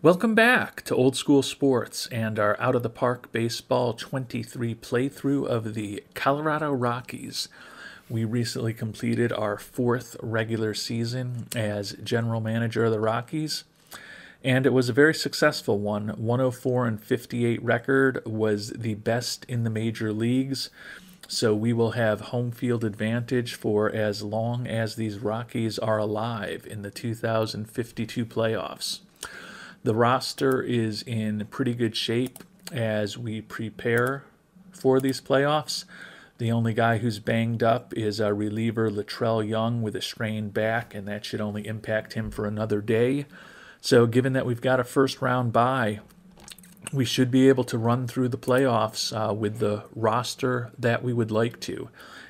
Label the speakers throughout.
Speaker 1: Welcome back to Old School Sports and our Out of the Park Baseball 23 playthrough of the Colorado Rockies. We recently completed our fourth regular season as general manager of the Rockies, and it was a very successful one. 104-58 record was the best in the major leagues, so we will have home field advantage for as long as these Rockies are alive in the 2052 playoffs. The roster is in pretty good shape as we prepare for these playoffs. The only guy who's banged up is our reliever Latrell Young with a strained back, and that should only impact him for another day. So given that we've got a first-round bye, we should be able to run through the playoffs with the roster that we would like to.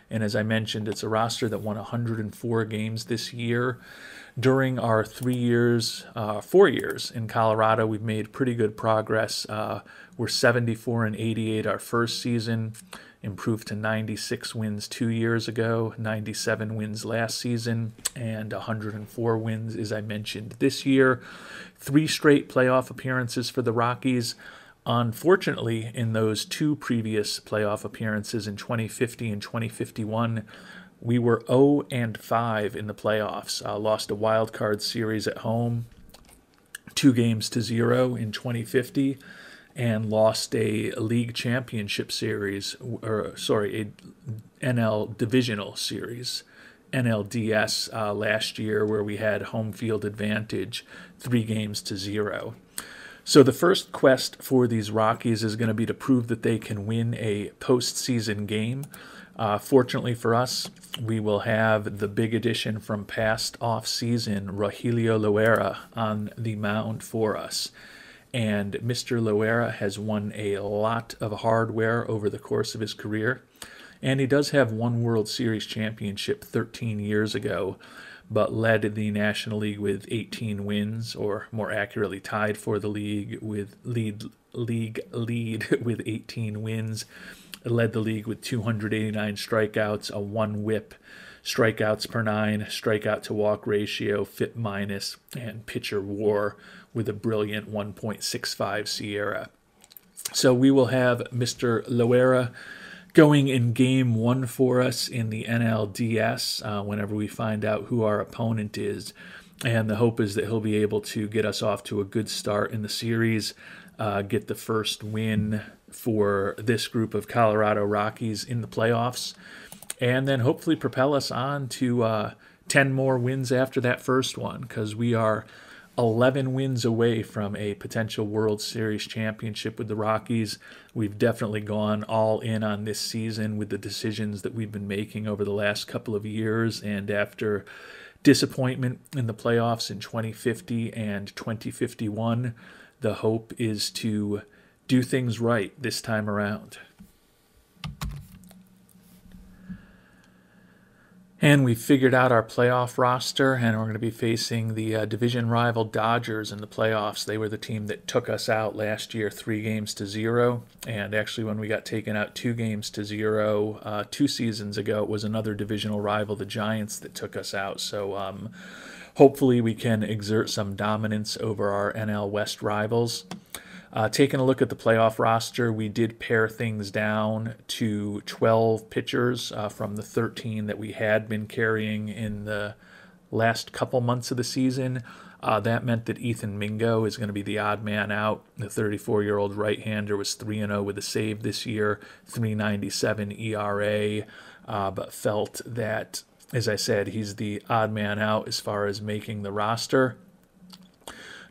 Speaker 1: And as I mentioned, it's a roster that won 104 games this year. During our 4 years in Colorado, we've made pretty good progress. We're 74-88 our first season, improved to 96 wins 2 years ago, 97 wins last season, and 104 wins, as I mentioned, this year. 3 straight playoff appearances for the Rockies. Unfortunately, in those 2 previous playoff appearances in 2050 and 2051, we were 0-5 in the playoffs. Lost a wild card series at home, 2-0 in 2050, and lost a league championship series, a NL divisional series, NLDS, last year, where we had home field advantage, 3-0. So the first quest for these Rockies is going to be to prove that they can win a postseason game. Fortunately for us, we will have the big addition from past off-season, Rogelio Loera, on the mound for us. And Mr. Loera has won a lot of hardware over the course of his career. And he does have one World Series championship 13 years ago, but led the National League with 18 wins, or more accurately tied for the league lead with 18 wins. It led the league with 289 strikeouts, a 1 whip, strikeouts per 9, strikeout to walk ratio, FIP minus, and pitcher WAR with a brilliant 1.65 SIERA. So we will have Mr. Loera going in game 1 for us in the NLDS whenever we find out who our opponent is. And the hope is that he'll be able to get us off to a good start in the series, get the first win for this group of Colorado Rockies in the playoffs, and then hopefully propel us on to 10 more wins after that first one, because we are 11 wins away from a potential World Series championship with the Rockies. We've definitely gone all in on this season with the decisions that we've been making over the last couple of years, and after disappointment in the playoffs in 2050 and 2051, the hope is to do things right this time around. And we figured out our playoff roster, and we're going to be facing the division rival Dodgers in the playoffs. They were the team that took us out last year 3-0. And actually, when we got taken out 2-0 2 seasons ago, it was another divisional rival, the Giants, that took us out. So hopefully we can exert some dominance over our NL West rivals. Taking a look at the playoff roster, we did pare things down to 12 pitchers from the 13 that we had been carrying in the last couple months of the season. That meant that Ethan Mingo is going to be the odd man out. The 34-year-old right-hander was 3-0 with a save this year, 3.97 ERA, but felt that, as I said, he's the odd man out as far as making the roster.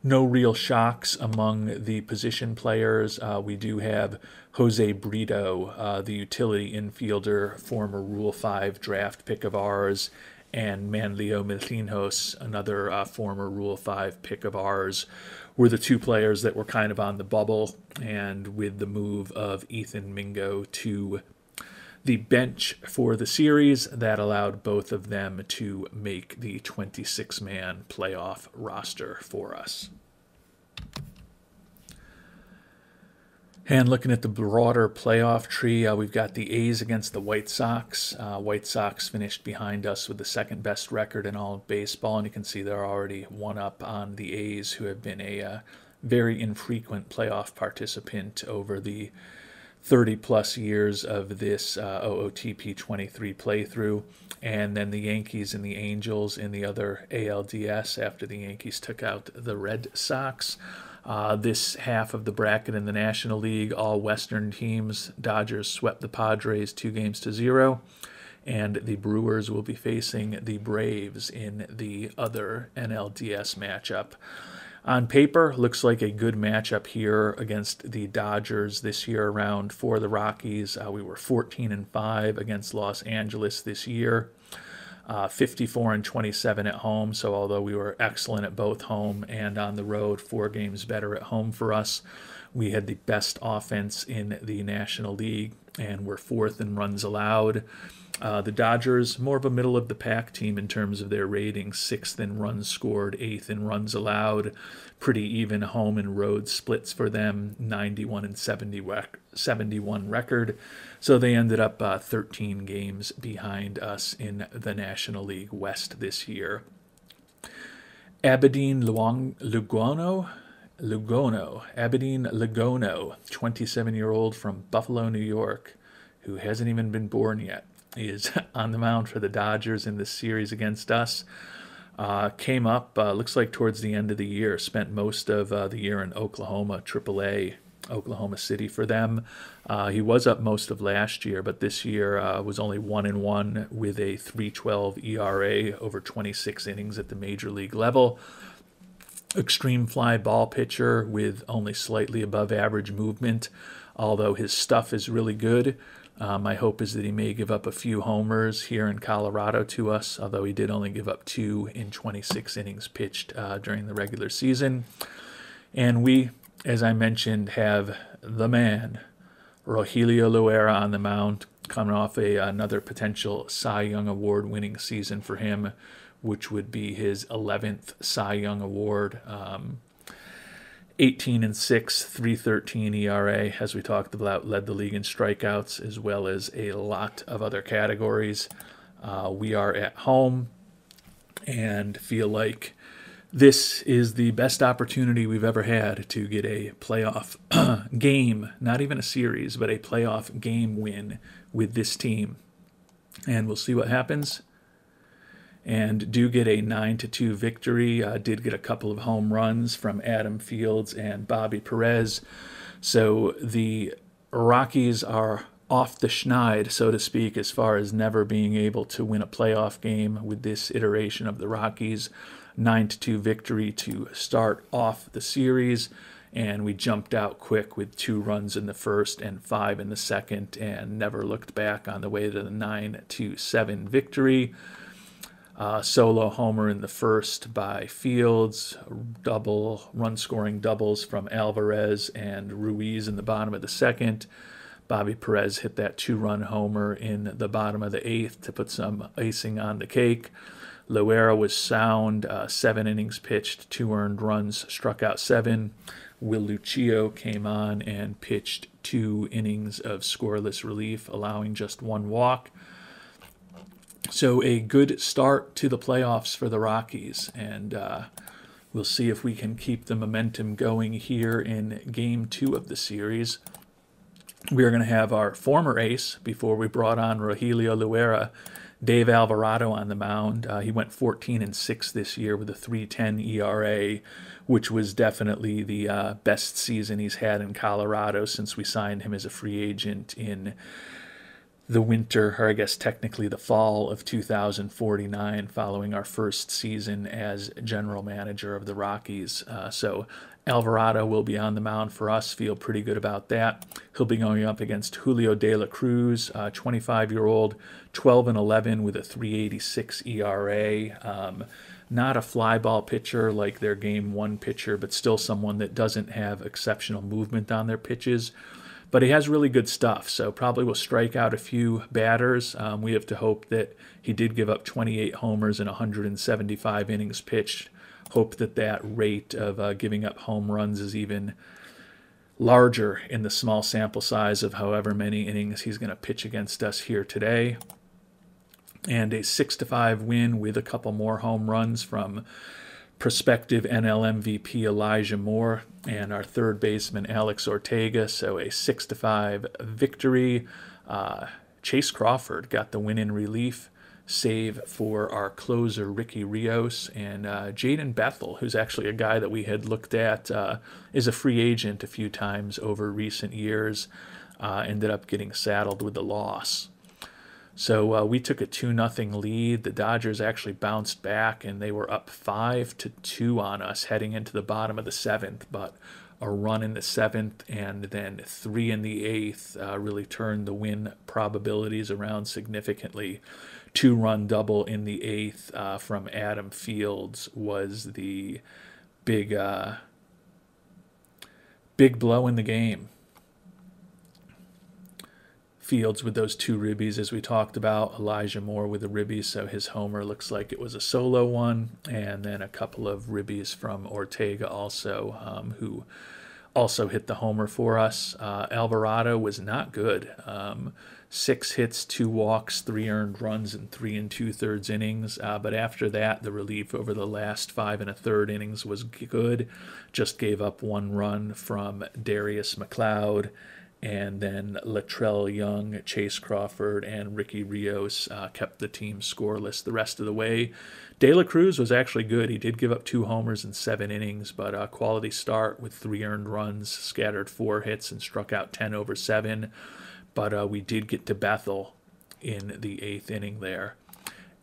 Speaker 1: No real shocks among the position players. We do have Jose Brito, the utility infielder, former Rule 5 draft pick of ours, and Manlio Miltinhos, another former Rule 5 pick of ours, were the 2 players that were kind of on the bubble. And with the move of Ethan Mingo to the bench for the series, that allowed both of them to make the 26-man playoff roster for us. And looking at the broader playoff tree, we've got the A's against the White Sox. White Sox finished behind us with the second best record in all of baseball, and you can see they're already one up on the A's, who have been a very infrequent playoff participant over the 30-plus years of this OOTP 23 playthrough. And then the Yankees and the Angels in the other ALDS after the Yankees took out the Red Sox. This half of the bracket in the National League, all Western teams. Dodgers swept the Padres 2-0. And the Brewers will be facing the Braves in the other NLDS matchup. On paper, looks like a good matchup here against the Dodgers this year around for the Rockies. We were 14-5 against Los Angeles this year, 54-27 at home. So although we were excellent at both home and on the road, 4 games better at home for us, we had the best offense in the National League and were 4th in runs allowed. The Dodgers, more of a middle-of-the-pack team in terms of their ratings, 6th in runs scored, 8th in runs allowed. Pretty even home and road splits for them, 91 record. So they ended up 13 games behind us in the National League West this year. Aberdeen Lugono, 27-year-old from Buffalo, New York, who hasn't even been born yet, is on the mound for the Dodgers in this series against us. Came up, looks like towards the end of the year, spent most of the year in Oklahoma, AAA, Oklahoma City for them. He was up most of last year, but this year was only 1-1 with a 3.12 ERA over 26 innings at the major league level. Extreme fly ball pitcher with only slightly above average movement, although his stuff is really good. My hope is that he may give up a few homers here in Colorado to us, although he did only give up 2 in 26 innings pitched during the regular season. And we, as I mentioned, have the man, Rogelio Loera, on the mound, coming off another potential Cy Young Award winning season for him, which would be his 11th Cy Young Award. 18-6, 3.13 ERA, as we talked about, led the league in strikeouts, as well as a lot of other categories. We are at home and feel like this is the best opportunity we've ever had to get a playoff game, not even a series, but a playoff game win with this team. And we'll see what happens. And do get a 9-2 victory. Did get a couple of home runs from Adam Fields and Bobby Perez. So the Rockies are off the schneid, so to speak, as far as never being able to win a playoff game with this iteration of the Rockies. 9-2 victory to start off the series. And we jumped out quick with 2 runs in the first and 5 in the second and never looked back on the way to the 9-7 victory. Solo homer in the first by Fields, run-scoring doubles from Alvarez and Ruiz in the bottom of the second. Bobby Perez hit that 2-run homer in the bottom of the 8th to put some icing on the cake. Loera was sound, 7 innings pitched, 2 earned runs, struck out 7. Will Lucio came on and pitched 2 innings of scoreless relief, allowing just 1 walk. So a good start to the playoffs for the Rockies, and we'll see if we can keep the momentum going here in Game 2 of the series. We are going to have our former ace, before we brought on Rogelio Loera, Dave Alvarado, on the mound. He went 14-6 this year with a 3.10 ERA, which was definitely the best season he's had in Colorado since we signed him as a free agent in the winter, or I guess technically the fall of 2049, following our first season as general manager of the Rockies. So Alvarado will be on the mound for us. Feel pretty good about that. He'll be going up against Julio De La Cruz, 25-year-old, 12-11 with a 3.86 ERA. Not a fly ball pitcher like their Game 1 pitcher, but still someone that doesn't have exceptional movement on their pitches. But he has really good stuff, so probably will strike out a few batters. We have to hope that he did give up 28 homers in 175 innings pitched. Hope that that rate of giving up home runs is even larger in the small sample size of however many innings he's going to pitch against us here today. And a 6-5 win with a couple more home runs from prospective NL MVP Elijah Moore and our third baseman Alex Ortega. So a 6-5 victory. Chase Crawford got the win in relief, save for our closer Ricky Rios, and Jaden Bethel, who's actually a guy that we had looked at, is a free agent a few times over recent years, ended up getting saddled with the loss. So we took a 2-0 lead. The Dodgers actually bounced back, and they were up 5-2 on us heading into the bottom of the seventh, but a run in the seventh and then 3 in the eighth really turned the win probabilities around significantly. 2-run double in the eighth from Adam Fields was the big blow in the game. Fields with those 2 ribbies, as we talked about. Elijah Moore with a ribby, so his homer looks like it was a solo one. And then a couple of ribbies from Ortega also, who also hit the homer for us. Alvarado was not good. 6 hits, 2 walks, 3 earned runs in 3 2/3 innings. But after that, the relief over the last 5 1/3 innings was good. Just gave up 1 run from Darius McLeod. And then Latrell Young, Chase Crawford, and Ricky Rios kept the team scoreless the rest of the way. De La Cruz was actually good. He did give up 2 homers in 7 innings, but a quality start with 3 earned runs, scattered 4 hits, and struck out 10 over 7. But we did get to Bethel in the 8th inning there.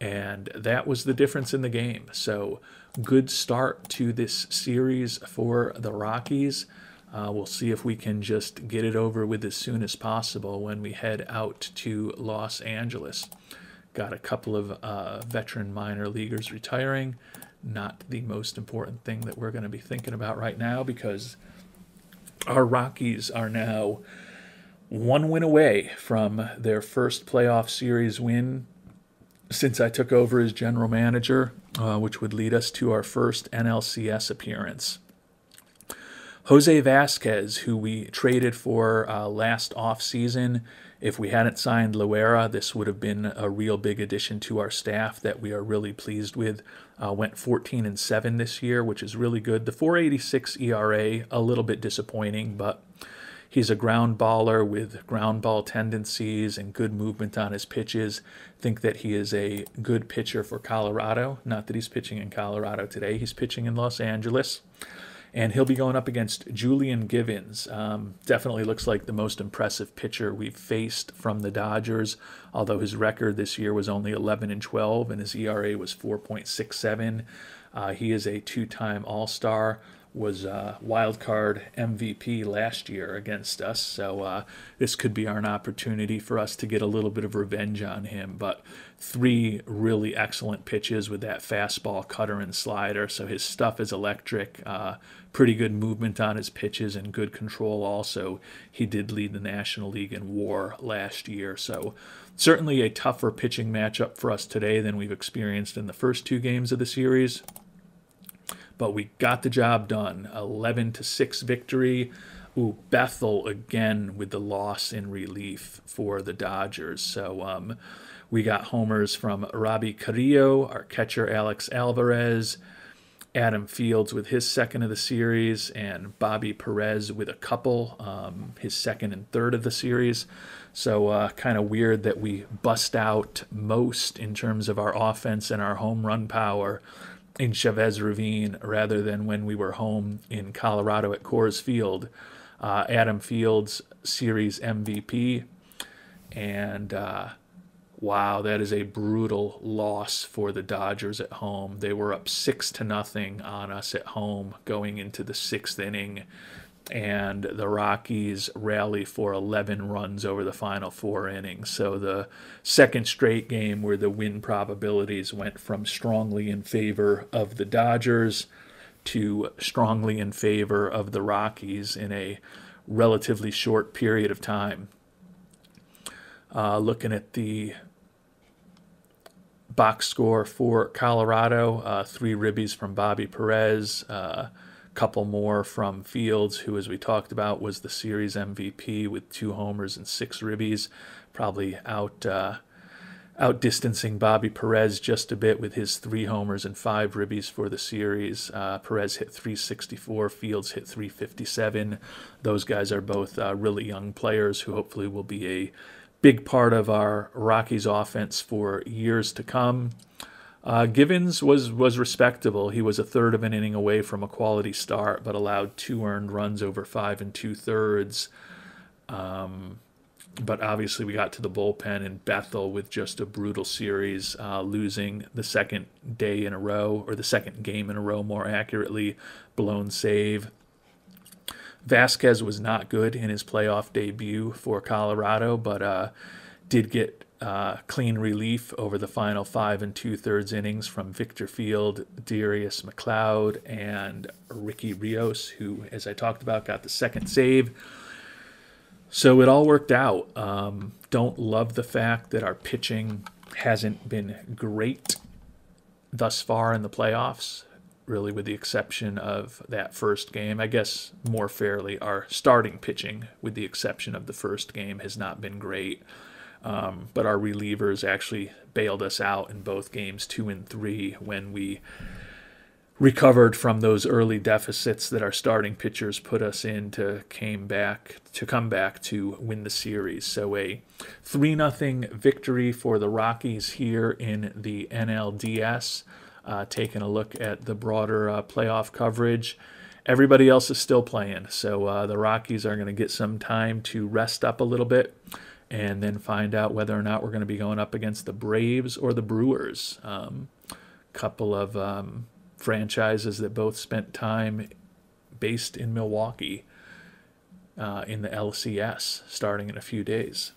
Speaker 1: And that was the difference in the game. So good start to this series for the Rockies. We'll see if we can just get it over with as soon as possible when we head out to Los Angeles. Got a couple of veteran minor leaguers retiring. Not the most important thing that we're going to be thinking about right now, because our Rockies are now 1 win away from their first playoff series win since I took over as general manager, which would lead us to our first NLCS appearance. Jose Vasquez, who we traded for last offseason, if we hadn't signed Loera, this would have been a real big addition to our staff that we are really pleased with. Went 14-7 this year, which is really good. The 4.86 ERA, a little bit disappointing, but he's a ground baller with ground ball tendencies and good movement on his pitches. Think that he is a good pitcher for Colorado. Not that he's pitching in Colorado today. He's pitching in Los Angeles. And he'll be going up against Julian Givens. Definitely looks like the most impressive pitcher we've faced from the Dodgers, although his record this year was only 11-12 and his ERA was 4.67. He is a 2-time All-Star, was wild card MVP last year against us, so this could be an opportunity for us to get a little bit of revenge on him. But 3 really excellent pitches with that fastball, cutter, and slider, so his stuff is electric. Pretty good movement on his pitches and good control also. He did lead the National League in WAR last year, so certainly a tougher pitching matchup for us today than we've experienced in the first 2 games of the series. But we got the job done. 11-6 victory. Bethel again with the loss in relief for the Dodgers. So we got homers from Robbie Carrillo, our catcher Alex Alvarez, Adam Fields with his second of the series, and Bobby Perez with a couple, his second and third of the series. So kind of weird that we bust out most in terms of our offense and our home run power in Chavez Ravine rather than when we were home in Colorado at Coors Field. Adam Fields, series MVP, and wow, that is a brutal loss for the Dodgers at home. They were up 6-0 on us at home going into the 6th inning, and the Rockies rally for 11 runs over the final 4 innings. So the second straight game where the win probabilities went from strongly in favor of the Dodgers to strongly in favor of the Rockies in a relatively short period of time. Looking at the box score for Colorado, 3 ribbies from Bobby Perez, couple more from Fields, who, as we talked about, was the series MVP with 2 homers and 6 ribbies. Probably outdistancing Bobby Perez just a bit with his 3 homers and 5 ribbies for the series. Perez hit 364, Fields hit 357. Those guys are both really young players who hopefully will be a big part of our Rockies offense for years to come. Givens was respectable. He was a third of an inning away from a quality start, but allowed 2 earned runs over 5 2/3. But obviously we got to the bullpen and Bethel with just a brutal series, losing the second day in a row, or the second game in a row more accurately, blown save. Vasquez was not good in his playoff debut for Colorado, but did get clean relief over the final 5 2/3 innings from Victor Field, Darius McLeod, and Ricky Rios, who, as I talked about, got the second save. So it all worked out. Don't love the fact that our pitching hasn't been great thus far in the playoffs, really with the exception of that first game. I guess more fairly, our starting pitching, with the exception of the first game, has not been great. But our relievers actually bailed us out in both games 2 and 3 when we recovered from those early deficits that our starting pitchers put us in to come back to win the series. So a 3-0 victory for the Rockies here in the NLDS. Taking a look at the broader playoff coverage, everybody else is still playing. So the Rockies are going to get some time to rest up a little bit and then find out whether or not we're going to be going up against the Braves or the Brewers. Couple of franchises that both spent time based in Milwaukee in the LCS starting in a few days.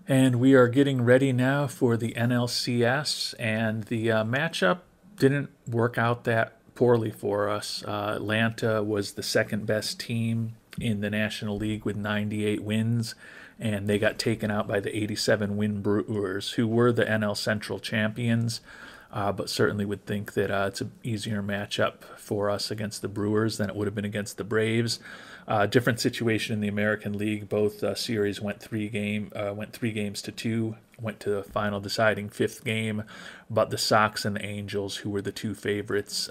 Speaker 1: And we are getting ready now for the NLCS, and the matchup didn't work out that poorly for us. Atlanta was the second best team in the National League with 98 wins, and they got taken out by the 87-win Brewers, who were the NL Central champions, but certainly would think that it's an easier matchup for us against the Brewers than it would have been against the Braves. Different situation in the American League. Both series went 3 games to 2, went to the final deciding 5th game, but the Sox and the Angels, who were the 2 favorites,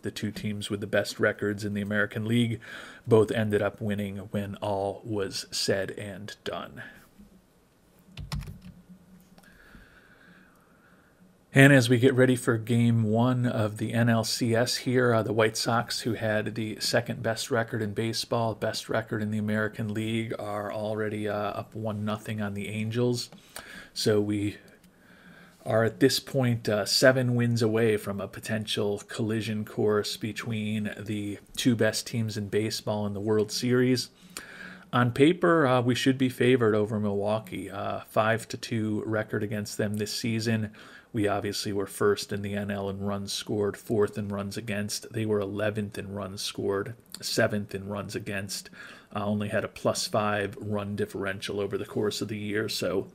Speaker 1: the 2 teams with the best records in the American League, both ended up winning when all was said and done. And as we get ready for Game 1 of the NLCS here, the White Sox, who had the second best record in baseball, best record in the American League, are already up 1-0 on the Angels. So we are at this point 7 wins away from a potential collision course between the 2 best teams in baseball in the World Series. On paper, we should be favored over Milwaukee. 5-2 record against them this season. We obviously were first in the NL in runs scored, 4th in runs against. They were 11th in runs scored, 7th in runs against. Only had a +5 run differential over the course of the year. So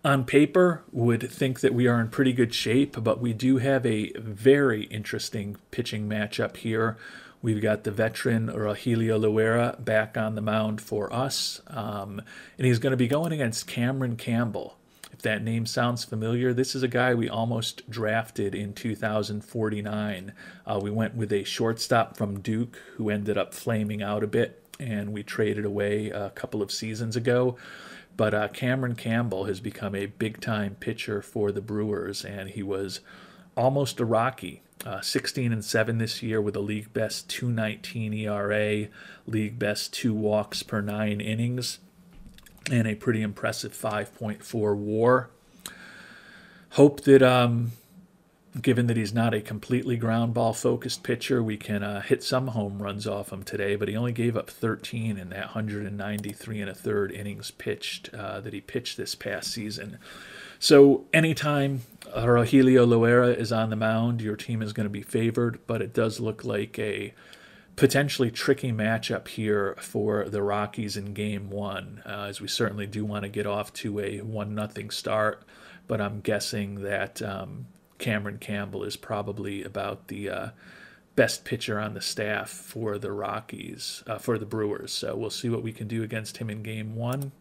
Speaker 1: on paper, would think that we are in pretty good shape, but we do have a very interesting pitching matchup here. We've got the veteran Rogelio Loera back on the mound for us, and he's going to be going against Cameron Campbell. If that name sounds familiar, this is a guy we almost drafted in 2049. We went with a shortstop from Duke who ended up flaming out a bit, and we traded away a couple of seasons ago. But Cameron Campbell has become a big-time pitcher for the Brewers, and he was almost a Rocky. 16-7 this year with a league best 2.19 ERA, league best 2 walks per 9 innings, and a pretty impressive 5.4 WAR. Hope that, given that he's not a completely ground ball focused pitcher, we can hit some home runs off him today. But he only gave up 13 in that 193 1/3 innings pitched that he pitched this past season. So anytime Rogelio Loera is on the mound, your team is going to be favored, but it does look like a potentially tricky matchup here for the Rockies in Game 1, as we certainly do want to get off to a 1-0 start, but I'm guessing that Cameron Campbell is probably about the best pitcher on the staff for the for the Brewers. So we'll see what we can do against him in game one.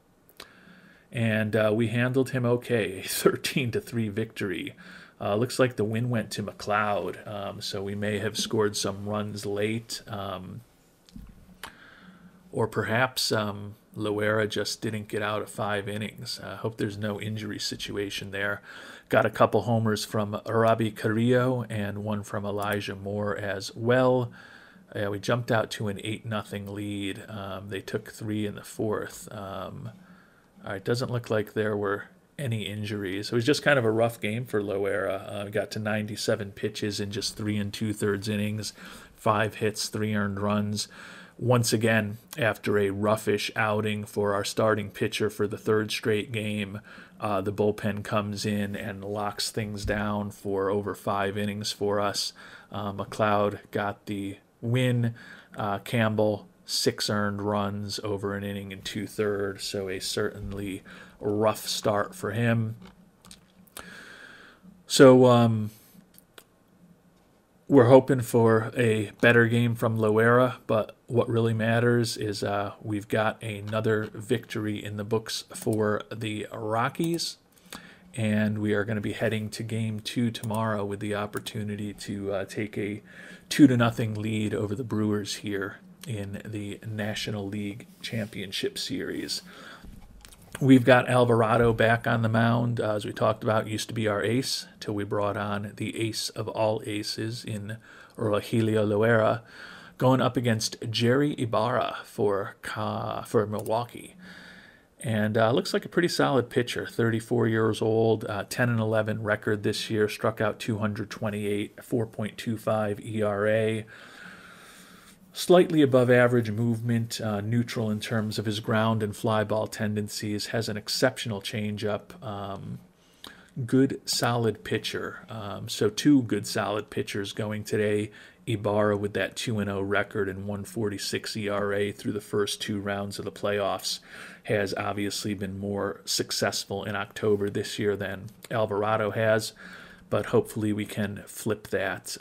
Speaker 1: And we handled him okay, a 13-3 victory. Looks like the win went to McLeod, so we may have scored some runs late. Or perhaps Loera just didn't get out of 5 innings. I hope there's no injury situation there. Got a couple homers from Robbie Carrillo and one from Elijah Moore as well. We jumped out to an 8-0 lead. They took 3 in the fourth. It doesn't look like there were any injuries. It was just kind of a rough game for Loera. Got to 97 pitches in just 3 2/3 innings, 5 hits, 3 earned runs. Once again, after a roughish outing for our starting pitcher for the 3rd straight game, the bullpen comes in and locks things down for over 5 innings for us. McLeod got the win. Campbell, 6 earned runs over an inning and 2/3, so a certainly rough start for him. So we're hoping for a better game from Loera, but what really matters is we've got another victory in the books for the Rockies, and we are going to be heading to Game 2 tomorrow with the opportunity to take a 2-0 lead over the Brewers here in the National League Championship Series. We've got Alvarado back on the mound. As we talked about, used to be our ace till we brought on the ace of all aces in Rogelio Loera, going up against Jerry Ibarra for Milwaukee. And looks like a pretty solid pitcher, 34 years old, 10-11 record this year, struck out 228, 4.25 ERA. Slightly above average movement, neutral in terms of his ground and fly ball tendencies, has an exceptional changeup. Good, solid pitcher. So 2 good, solid pitchers going today. Ibarra with that 2-0 record and 1.46 ERA through the first 2 rounds of the playoffs has obviously been more successful in October this year than Alvarado has, but hopefully we can flip that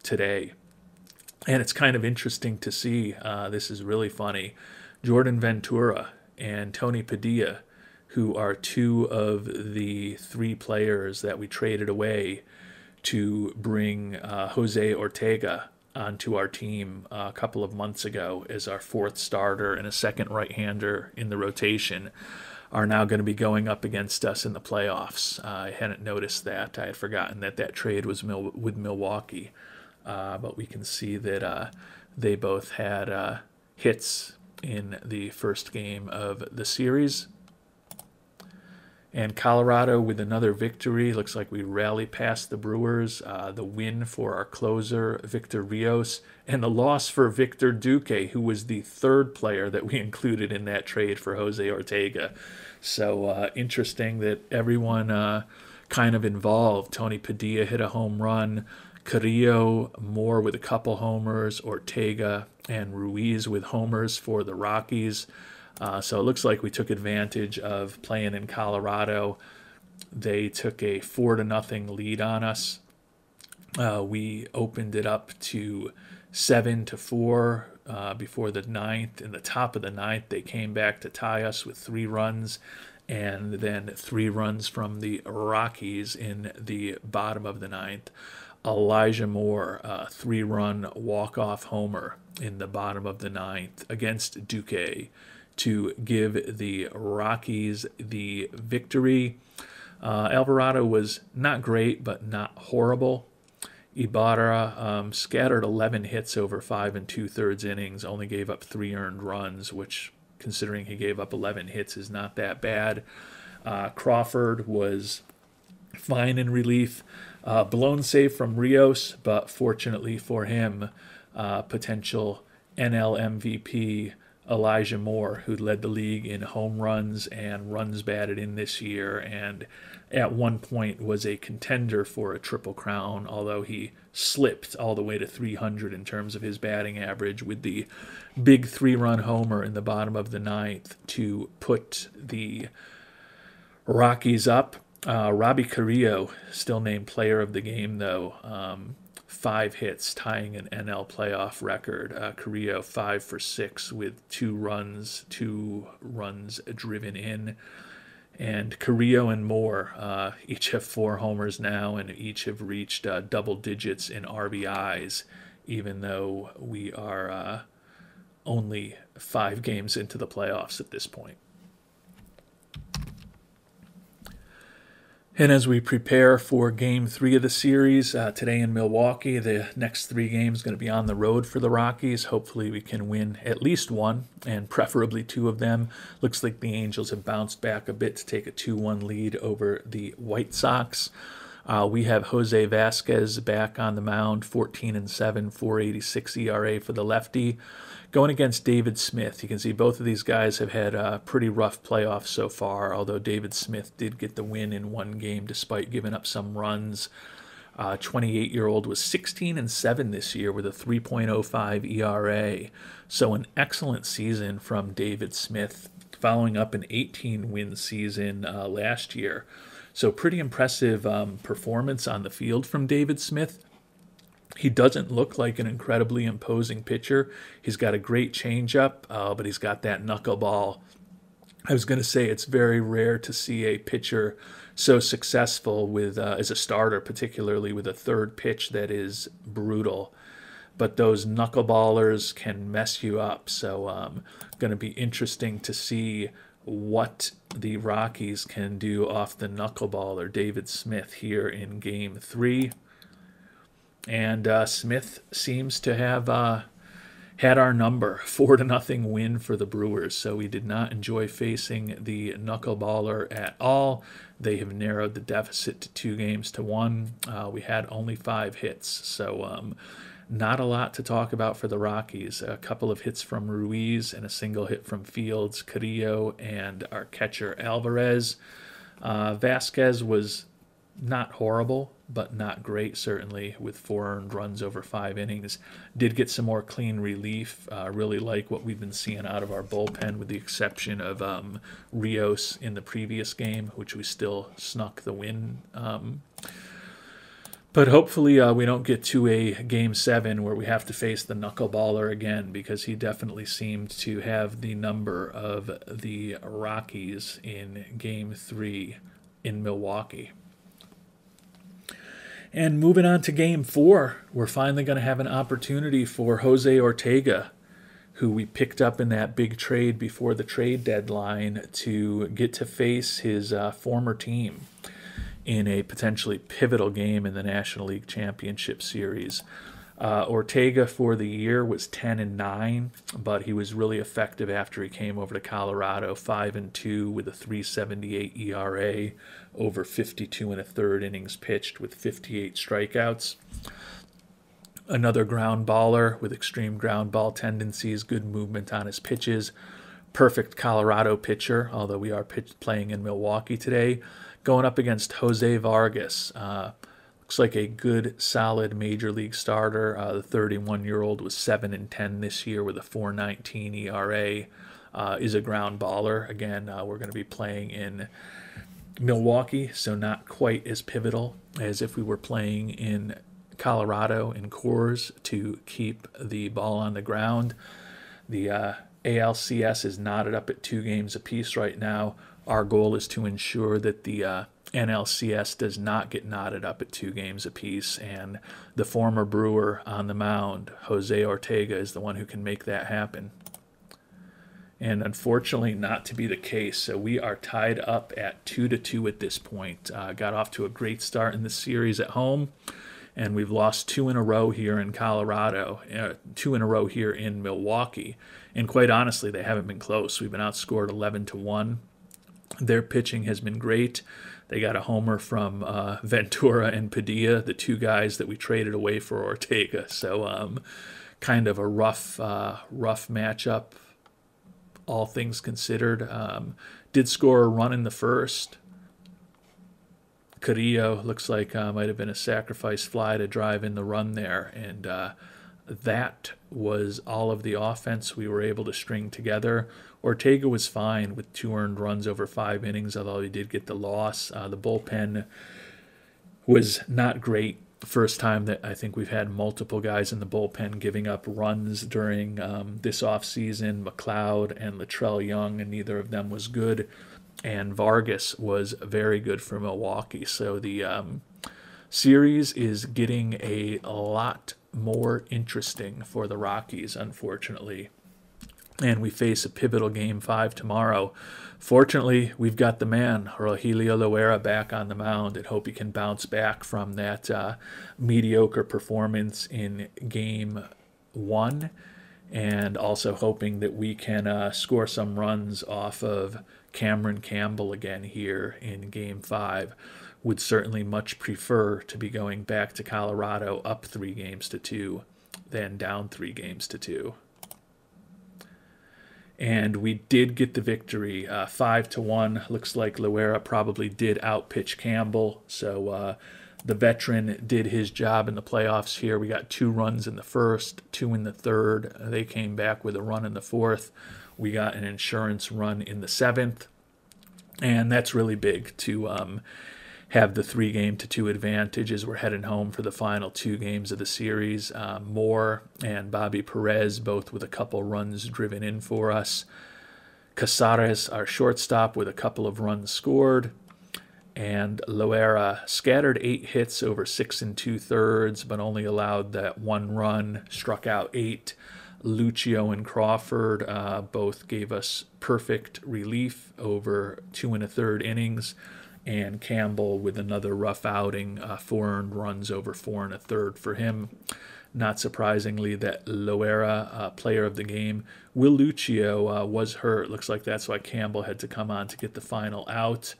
Speaker 1: today. And it's kind of interesting to see, this is really funny, Jordan Ventura and Tony Padilla, who are 2 of the 3 players that we traded away to bring Jose Ortega onto our team a couple of months ago as our 4th starter and a second right-hander in the rotation, are now going to be going up against us in the playoffs. I hadn't noticed that. I had forgotten that trade was with Milwaukee. But we can see that they both had hits in the first game of the series. And Colorado with another victory. Looks like we rally past the Brewers. The win for our closer, Victor Rios, and the loss for Victor Duque, who was the 3rd player that we included in that trade for Jose Ortega. So interesting that everyone kind of involved. Tony Padilla hit a home run. Carrillo, Moore with a couple homers, Ortega and Ruiz with homers for the Rockies. So it looks like we took advantage of playing in Colorado. They took a 4-0 lead on us. We opened it up to 7-4 before the 9th. In the top of the 9th, they came back to tie us with 3 runs, and then 3 runs from the Rockies in the bottom of the 9th. Elijah Moore, 3-run walk-off homer in the bottom of the 9th against Duque to give the Rockies the victory. Alvarado was not great, but not horrible. Ibarra scattered 11 hits over 5 2/3 innings, only gave up 3 earned runs, which, considering he gave up 11 hits, is not that bad. Crawford was fine in relief. Blown save from Rios, but fortunately for him, potential NL MVP Elijah Moore, who led the league in home runs and runs batted in this year, and at one point was a contender for a Triple Crown, although he slipped all the way to 300 in terms of his batting average with the big 3-run homer in the bottom of the 9th to put the Rockies up. Robbie Carrillo, still named player of the game, though. 5 hits, tying an NL playoff record. Carrillo 5 for 6 with 2 runs driven in. And Carrillo and Moore each have 4 homers now, and each have reached double digits in RBIs, even though we are only 5 games into the playoffs at this point. And as we prepare for Game 3 of the series today in Milwaukee, the next 3 games going to be on the road for the Rockies. Hopefully we can win at least 1, and preferably 2 of them. Looks like the Angels have bounced back a bit to take a 2-1 lead over the White Sox. We have Jose Vasquez back on the mound, 14-7, 4.86 ERA for the lefty, going against David Smith. You can see both of these guys have had a pretty rough playoffs so far, although David Smith did get the win in 1 game despite giving up some runs. 28-year-old was 16-7 this year with a 3.05 ERA. So an excellent season from David Smith, following up an 18-win season last year. So pretty impressive performance on the field from David Smith. He doesn't look like an incredibly imposing pitcher. He's got a great changeup, but he's got that knuckleball. I was going to say it's very rare to see a pitcher so successful with as a starter, particularly with a third pitch that is brutal. But those knuckleballers can mess you up. So going to be interesting to see what the Rockies can do off the knuckleballer David Smith here in Game 3. And Smith seems to have had our number, 4-0 win for the Brewers. So we did not enjoy facing the knuckleballer at all. They have narrowed the deficit to 2-1. We had only 5 hits, so not a lot to talk about for the Rockies. A couple of hits from Ruiz and a single hit from Fields, Carrillo, and our catcher Alvarez. Vasquez was not horrible, but not great, certainly, with 4 earned runs over 5 innings. Did get some more clean relief. Really like what we've been seeing out of our bullpen, with the exception of Rios in the previous game, which we still snuck the win. But hopefully we don't get to a Game 7 where we have to face the knuckleballer again, because he definitely seemed to have the number of the Rockies in Game 3 in Milwaukee. And moving on to Game 4, we're finally going to have an opportunity for Jose Ortega, who we picked up in that big trade before the trade deadline, to get to face his former team in a potentially pivotal game in the National League Championship Series. Ortega for the year was 10-9, but he was really effective after he came over to Colorado, 5-2 with a 3.78 ERA over 52 1/3 innings pitched with 58 strikeouts. Another ground baller with extreme ground ball tendencies, good movement on his pitches. Perfect Colorado pitcher, although we are playing in Milwaukee today. Going up against Jose Vargas. Looks like a good, solid major league starter. The 31-year-old was 7-10 this year with a 4.19 ERA. Is a ground baller. Again, we're going to be playing in Milwaukee, so not quite as pivotal as if we were playing in Colorado in Coors to keep the ball on the ground. The ALCS is knotted up at 2 games apiece right now. Our goal is to ensure that the NLCS does not get knotted up at 2 games apiece, and the former Brewer on the mound, Jose Ortega, is the one who can make that happen. And unfortunately not to be the case, so we are tied up at 2-2 at this point. Got off to a great start in the series at home, and we've lost 2 in a row here in Colorado, 2 in a row here in Milwaukee, and quite honestly, they haven't been close. We've been outscored 11-1. Their pitching has been great. They got a homer from Ventura and Padilla, the 2 guys that we traded away for Ortega. So kind of a rough matchup, all things considered. Did score a run in the first. Carrillo looks like might have been a sacrifice fly to drive in the run there. And that was all of the offense we were able to string together. Ortega was fine with 2 earned runs over 5 innings, although he did get the loss. The bullpen was not great. First time that I think we've had multiple guys in the bullpen giving up runs during this offseason. McLeod and Latrell Young, and neither of them was good. And Vargas was very good for Milwaukee. So the series is getting a lot more interesting for the Rockies, unfortunately. And we face a pivotal Game 5 tomorrow. Fortunately, we've got the man, Rogelio Loera, back on the mound, and hope he can bounce back from that mediocre performance in Game 1. And also hoping that we can score some runs off of Cameron Campbell again here in Game 5. Would certainly much prefer to be going back to Colorado up 3-2 than down 3-2. And we did get the victory, 5-1. Looks like Loera probably did outpitch Campbell. So the veteran did his job in the playoffs here. We got 2 runs in the first, 2 in the third. They came back with a run in the fourth. We got an insurance run in the 7th. And that's really big to have the 3-2 advantage as we're heading home for the final 2 games of the series. Moore and Bobby Perez both with a couple runs driven in for us. Casares, our shortstop, with a couple of runs scored. And Loera scattered 8 hits over 6 2/3, but only allowed that 1 run, struck out 8. Lucio and Crawford both gave us perfect relief over 2 1/3 innings. And Campbell with another rough outing, 4 earned runs over 4 1/3 for him. Not surprisingly, that Loera, player of the game. Will Lucio was hurt. Looks like that's why Campbell had to come on to get the final out.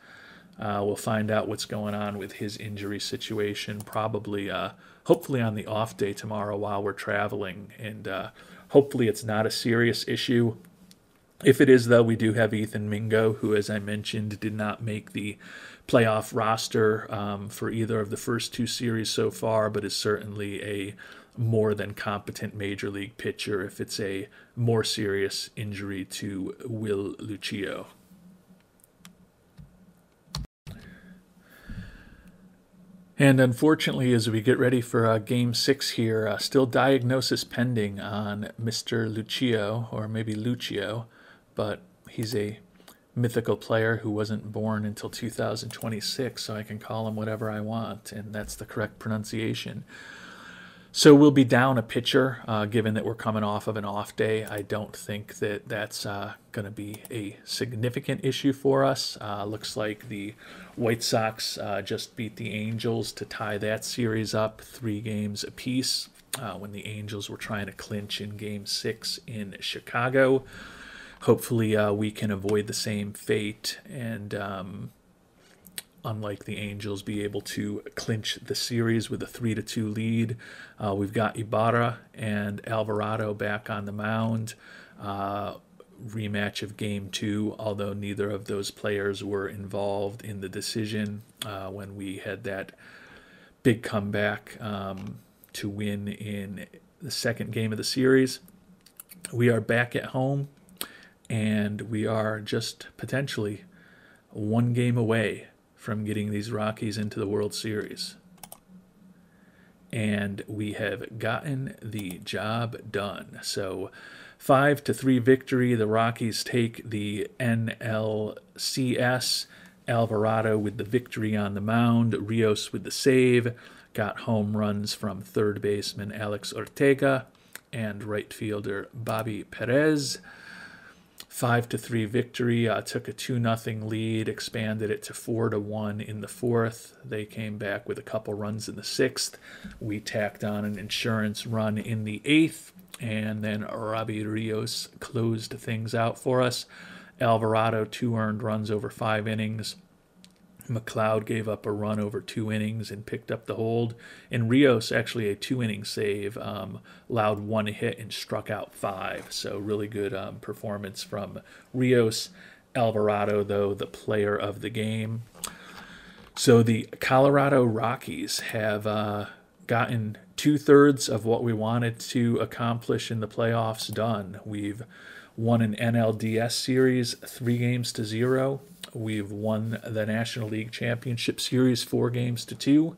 Speaker 1: We'll find out what's going on with his injury situation, probably, hopefully on the off day tomorrow while we're traveling. And hopefully it's not a serious issue. If it is, though, we do have Ethan Mingo, who, as I mentioned, did not make the playoff roster for either of the first 2 series so far, but is certainly a more than competent major league pitcher if it's a more serious injury to Will Lucio. And unfortunately, as we get ready for Game 6 here, still diagnosis pending on Mr. Lucio, or maybe Lucio, but he's a mythical player who wasn't born until 2026, so I can call him whatever I want, and that's the correct pronunciation. So we'll be down a pitcher, given that we're coming off of an off day. I don't think that that's going to be a significant issue for us. Looks like the White Sox just beat the Angels to tie that series up 3 games apiece when the Angels were trying to clinch in Game 6 in Chicago. Hopefully we can avoid the same fate and, unlike the Angels, be able to clinch the series with a 3-2 lead. We've got Ibarra and Alvarado back on the mound. Rematch of Game 2, although neither of those players were involved in the decision when we had that big comeback to win in the second game of the series. We are back at home, and we are just potentially 1 game away from getting these Rockies into the World Series. And we have gotten the job done. So 5-3 victory. The Rockies take the NLCS. Alvarado with the victory on the mound. Rios with the save. Got home runs from third baseman Alex Ortega and right fielder Bobby Perez. 5-3 victory. Took a 2-0 lead, expanded it to 4-1 in the fourth. They came back with a couple runs in the sixth. We tacked on an insurance run in the eighth, and then Robbie Rios closed things out for us. Alvarado, 2 earned runs over 5 innings. McLeod gave up a run over 2 innings and picked up the hold. And Rios, actually a 2-inning save, allowed 1 hit and struck out 5. So really good performance from Rios. Alvarado, though, the player of the game. So the Colorado Rockies have gotten 2/3 of what we wanted to accomplish in the playoffs done. We've won an NLDS series 3-0. We've won the National League Championship Series 4-2.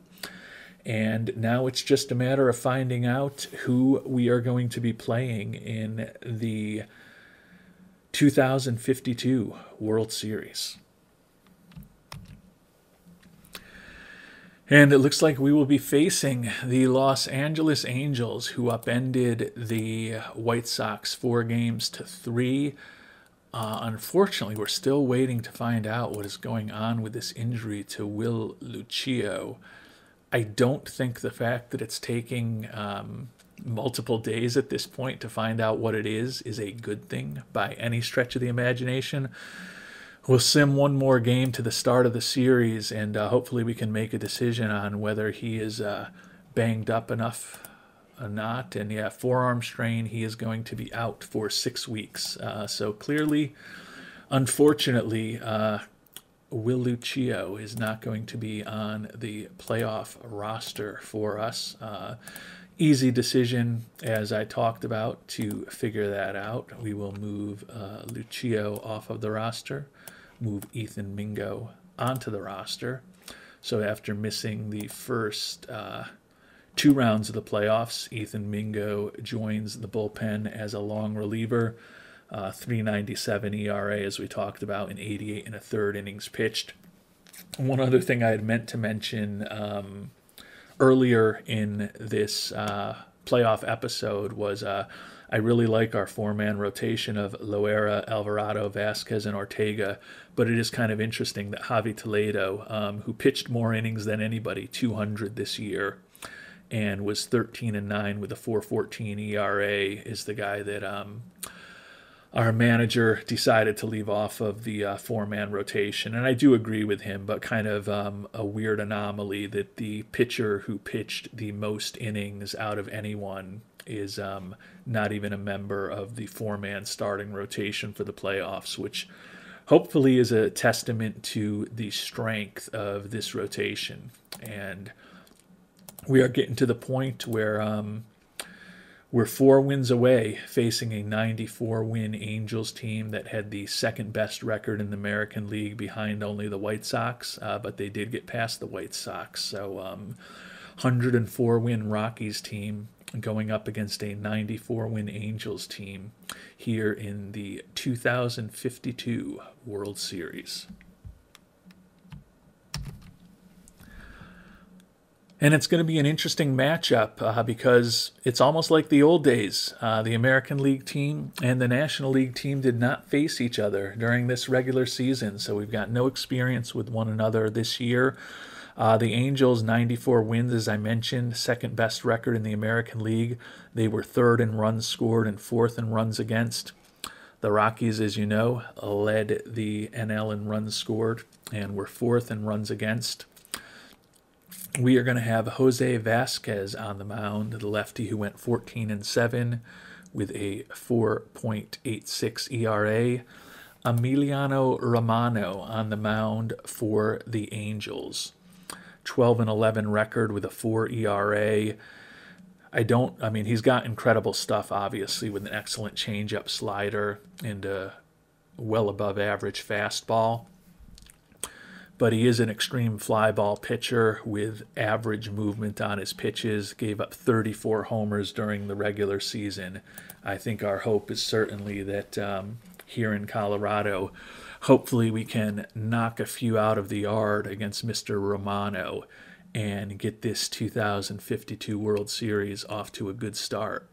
Speaker 1: And now it's just a matter of finding out who we are going to be playing in the 2052 World Series. And it looks like we will be facing the Los Angeles Angels, who upended the White Sox 4-3. Unfortunately, we're still waiting to find out what is going on with this injury to Will Lucio. I don't think the fact that it's taking multiple days at this point to find out what it is a good thing by any stretch of the imagination. We'll sim one more game to the start of the series, and hopefully we can make a decision on whether he is banged up enough or not. And yeah, forearm strain, he is going to be out for 6 weeks. So clearly, unfortunately, Will Lucio is not going to be on the playoff roster for us. Easy decision, as I talked about, to figure that out. We will move Lucio off of the roster, move Ethan Mingo onto the roster. So after missing the first 2 rounds of the playoffs, Ethan Mingo joins the bullpen as a long reliever. 3.97 ERA, as we talked about, in 88 1/3 innings pitched. One other thing I had meant to mention earlier in this playoff episode was I really like our 4-man rotation of Loera, Alvarado, Vasquez, and Ortega, but it is kind of interesting that Javi Toledo, who pitched more innings than anybody, 200 this year, and was 13-9 with a 4.14 ERA, is the guy that our manager decided to leave off of the 4-man rotation. And I do agree with him, but kind of a weird anomaly that the pitcher who pitched the most innings out of anyone is not even a member of the 4-man starting rotation for the playoffs, which hopefully is a testament to the strength of this rotation. And we are getting to the point where we're 4 wins away, facing a 94-win Angels team that had the second best record in the American League, behind only the White Sox, but they did get past the White Sox. So 104-win Rockies team going up against a 94-win Angels team here in the 2052 World Series. And it's going to be an interesting matchup because it's almost like the old days. The American League team and the National League team did not face each other during this regular season, so we've got no experience with one another this year. The Angels, 94 wins, as I mentioned, second best record in the American League. They were 3rd in runs scored and 4th in runs against. The Rockies, as you know, led the NL in runs scored and were 4th in runs against. We are going to have Jose Vasquez on the mound, the lefty who went 14-7 with a 4.86 ERA. Emiliano Romano on the mound for the Angels. 12-11 record with a 4 ERA. I mean, he's got incredible stuff, obviously, with an excellent changeup, slider, and a well above average fastball. But he is an extreme fly ball pitcher with average movement on his pitches. Gave up 34 homers during the regular season. I think our hope is certainly that here in Colorado, hopefully we can knock a few out of the yard against Mr. Romano and get this 2052 World Series off to a good start.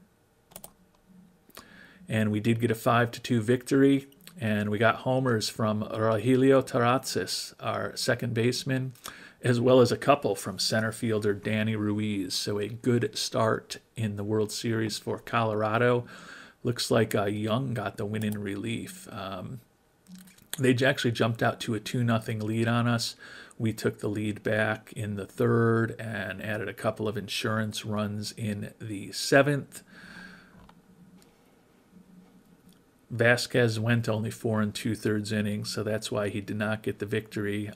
Speaker 1: And we did get a 5-2 victory. And we got homers from Rogelio Tarazis, our second baseman, as well as a couple from center fielder Danny Ruiz. So a good start in the World Series for Colorado. Looks like Young got the win in relief. They actually jumped out to a 2-0 lead on us. We took the lead back in the 3rd and added a couple of insurance runs in the 7th. Vasquez went only 4 2/3 innings, so that's why he did not get the victory.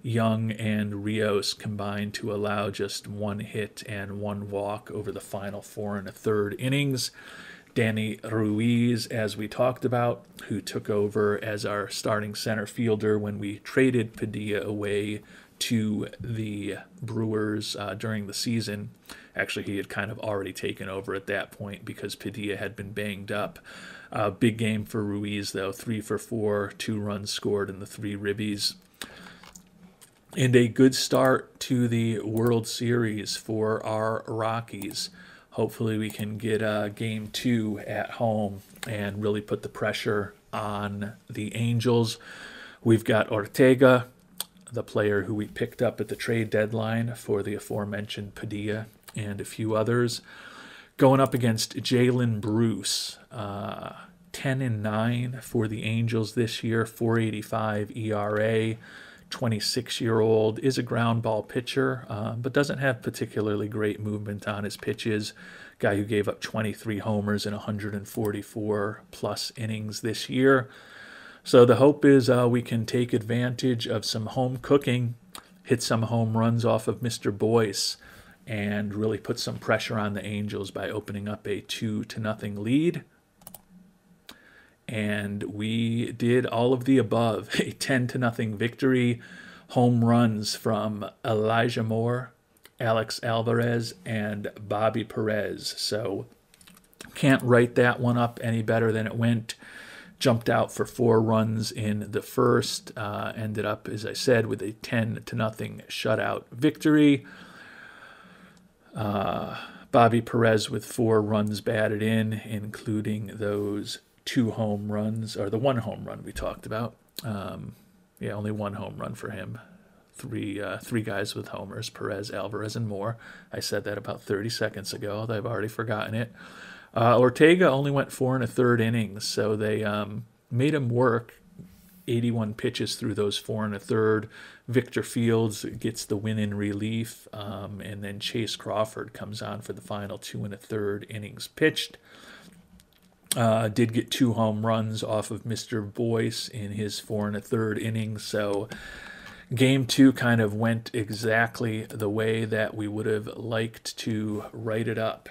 Speaker 1: Young and Rios combined to allow just 1 hit and 1 walk over the final 4 1/3 innings. Danny Ruiz, as we talked about, who took over as our starting center fielder when we traded Padilla away to the Brewers during the season. Actually, he had kind of already taken over at that point because Padilla had been banged up. Big game for Ruiz, though. 3 for 4, 2 runs scored in the 3 ribbies. And a good start to the World Series for our Rockies. Hopefully we can get Game 2 at home and really put the pressure on the Angels. We've got Ortega, the player who we picked up at the trade deadline for the aforementioned Padilla and a few others, going up against Jalen Bruce. 10-9 for the Angels this year, 4.85 ERA. 26-year-old, is a ground ball pitcher, but doesn't have particularly great movement on his pitches. Guy who gave up 23 homers in 144 plus innings this year. So the hope is we can take advantage of some home cooking, hit some home runs off of Mr. Boyce, and really put some pressure on the Angels by opening up a 2-0 lead. And we did all of the above. A 10-0 victory. Home runs from Elijah Moore, Alex Alvarez, and Bobby Perez. So can't write that one up any better than it went. Jumped out for 4 runs in the first. Ended up, as I said, with a 10-0 shutout victory. Bobby Perez with 4 runs batted in, including those 2 home runs, or the 1 home run we talked about. Only 1 home run for him. Three guys with homers, Perez, Alvarez, and Moore. I said that about 30 seconds ago. I've already forgotten it. Ortega only went 4 1/3 innings, so they made him work 81 pitches through those 4 1/3. Victor Fields gets the win in relief, and then Chase Crawford comes on for the final 2 1/3 innings pitched. Did get 2 home runs off of Mr. Boyce in his 4 1/3 innings, so Game 2 kind of went exactly the way that we would have liked to write it up.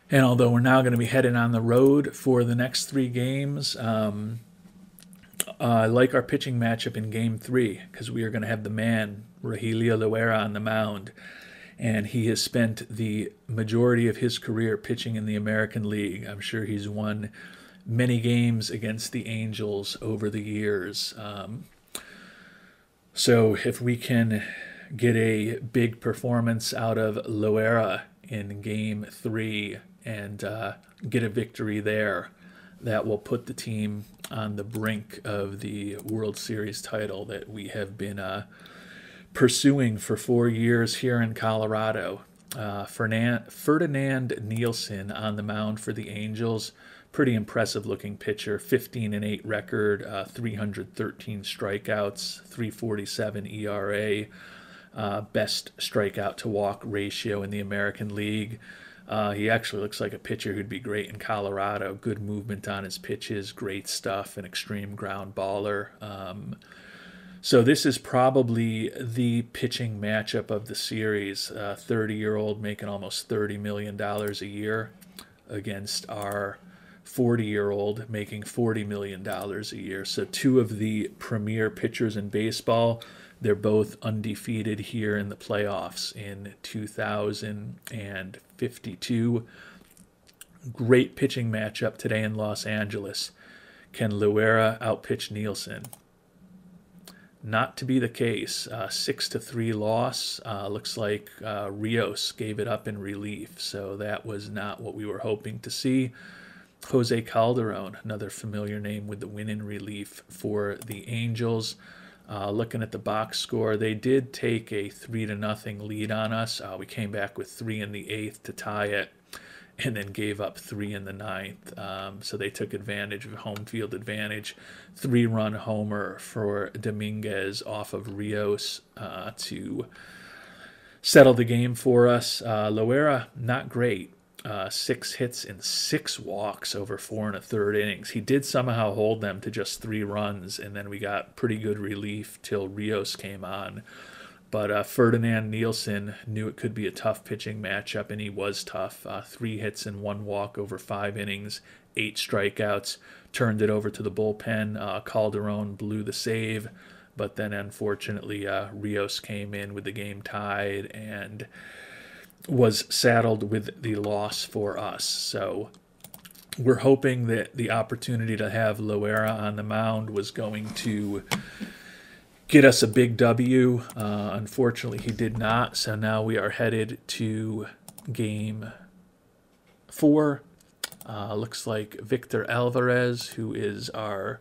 Speaker 1: And although we're now going to be heading on the road for the next 3 games, I like our pitching matchup in Game 3 because we are going to have the man, Rogelio Loera, on the mound. And he has spent the majority of his career pitching in the American League. I'm sure he's won many games against the Angels over the years. So if we can get a big performance out of Loera in Game 3 and get a victory there, that will put the team on the brink of the World Series title that we have been pursuing for 4 years here in Colorado. Ferdinand Nielsen on the mound for the Angels. Pretty impressive looking pitcher. 15-8 record, 313 strikeouts, 3.47 ERA. Best strikeout to walk ratio in the American League. He actually looks like a pitcher who'd be great in Colorado. Good movement on his pitches, great stuff, an extreme ground baller. So this is probably the pitching matchup of the series. 30-year-old making almost $30 million a year against our 40-year-old making $40 million a year. So 2 of the premier pitchers in baseball. They're both undefeated here in the playoffs in 2052. Great pitching matchup today in Los Angeles. Can Loera outpitch Nielsen? Not to be the case. 6-3 loss. Looks like Rios gave it up in relief, so that was not what we were hoping to see. Jose Calderon, another familiar name with the win in relief for the Angels. Looking at the box score, they did take a 3-0 lead on us. We came back with 3 in the 8th to tie it, and then gave up 3 in the 9th. So they took advantage of home field advantage. 3-run homer for Dominguez off of Rios to settle the game for us. Loera, not great. 6 hits and 6 walks over 4 1/3 innings. He did somehow hold them to just 3 runs, and then we got pretty good relief till Rios came on. But Ferdinand Nielsen knew it could be a tough pitching matchup, and he was tough. 3 hits and 1 walk over 5 innings, 8 strikeouts, turned it over to the bullpen. Calderon blew the save, but then unfortunately Rios came in with the game tied and was saddled with the loss for us. So we're hoping that the opportunity to have Loera on the mound was going to get us a big W. Unfortunately, he did not. So now we are headed to game 4. Looks like Victor Alvarez, who is our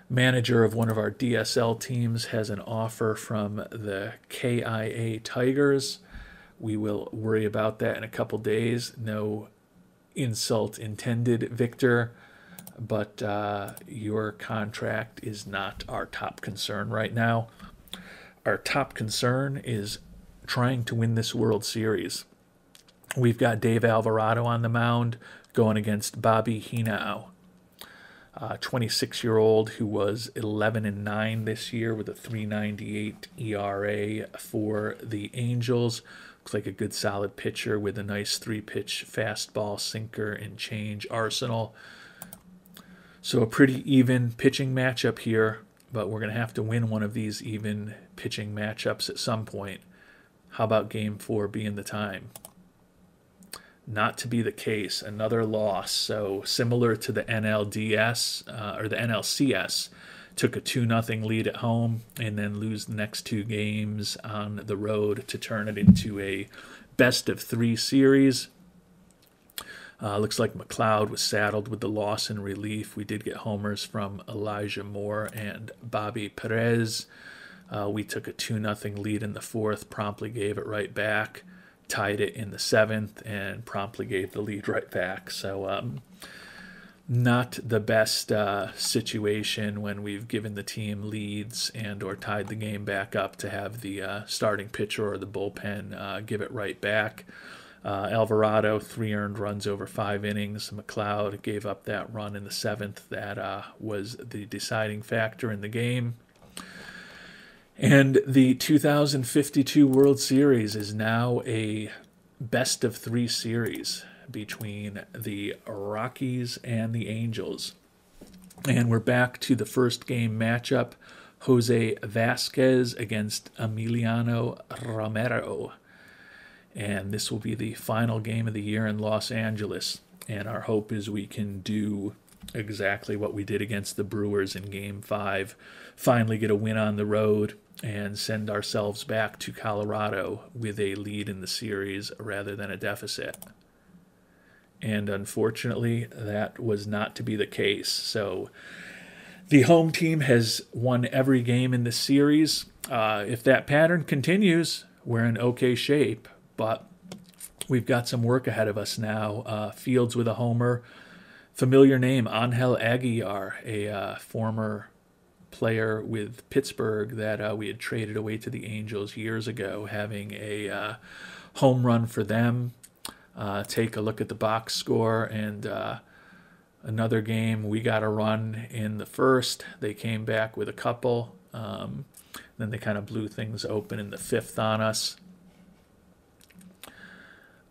Speaker 1: manager of one of our DSL teams, has an offer from the KIA Tigers. We will worry about that in a couple days. No insult intended, Victor, but your contract is not our top concern right now. Our top concern is trying to win this World Series. We've got Dave Alvarado on the mound going against Bobby Hinao, 26-year-old who was 11-9 this year with a 3.98 ERA for the Angels. Looks like a good solid pitcher with a nice 3-pitch fastball, sinker, and change arsenal. So a pretty even pitching matchup here, but we're going to have to win one of these even pitching matchups at some point. How about game 4 being the time? Not to be the case. Another loss. So similar to the NLDS or the NLCS, took a 2-0 lead at home and then lose the next 2 games on the road to turn it into a best-of-3 series. Looks like McLeod was saddled with the loss in relief. We did get homers from Elijah Moore and Bobby Perez. We took a 2-0 lead in the 4th, promptly gave it right back, tied it in the 7th, and promptly gave the lead right back. So not the best situation when we've given the team leads and or tied the game back up to have the starting pitcher or the bullpen give it right back. Alvarado, 3 earned runs over 5 innings. McLeod gave up that run in the 7th. That was the deciding factor in the game. And the 2052 World Series is now a best-of-3 series between the Rockies and the Angels. And we're back to the first game matchup, Jose Vasquez against Emiliano Romero. And this will be the final game of the year in Los Angeles. And our hope is we can do exactly what we did against the Brewers in Game 5, finally get a win on the road and send ourselves back to Colorado with a lead in the series rather than a deficit. And unfortunately, that was not to be the case. So the home team has won every game in the series. If that pattern continues, we're in okay shape. But we've got some work ahead of us now. Fields with a homer. Familiar name, Angel Aguilar, a former player with Pittsburgh that we had traded away to the Angels years ago, having a home run for them. Take a look at the box score, and another game, we got a run in the first. They came back with a couple. Then they kind of blew things open in the 5th on us.